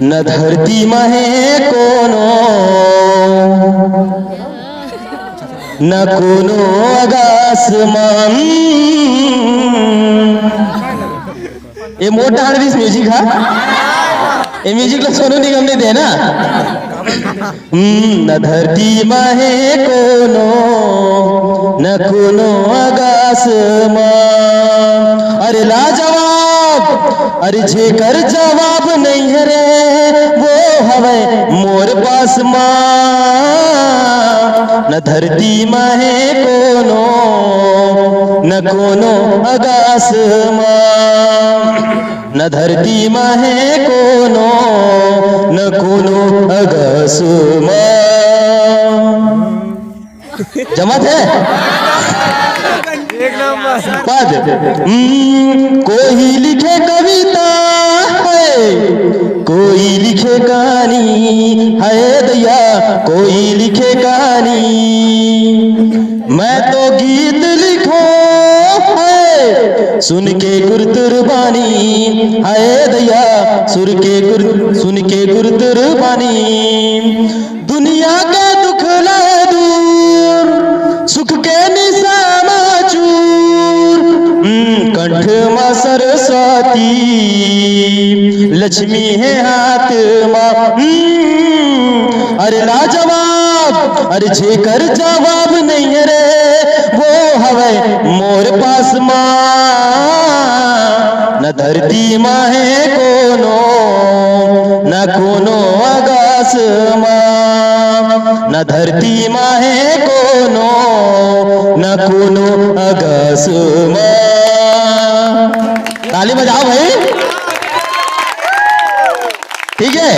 न धरती महे कोनो न कोनो आकाशमान। ये मोठा हरवीस म्युझिक हा ये म्युझिकला सोनू निगम ने दे ना। न धरती महे कोनो न कोनो आकाशमान। अरे लाजवाब अरे जेकर जवाब नहीं है रे वो हवे मोर पास मां। न धरती महे कोनो न कोनो आकाश मां। न धरती महे कोनो न कोनो आकाश मां। जमात है पद। कोई लिखे कविता है कोई लिखे कहानी है दैया कोई लिखे कहानी। मैं तो गीत लिखो है सुन के गुरतुरबानी है दैया सुन के गुरतुरबानी। दुनिया के दुख ले दूर सुख के निशाना चूर। कंठ मां सरस्वती लक्ष्मी है हाथ मां। अरे लाजवाब अरे जेकर जवाब नहीं है रे वो हवे मोर पास मां। न धरती मां है कोनो न कोनो आकाश मां। न धरती मां है कोनो न कोनो आकाश मां। ताली बजाओ भाई ठीक है।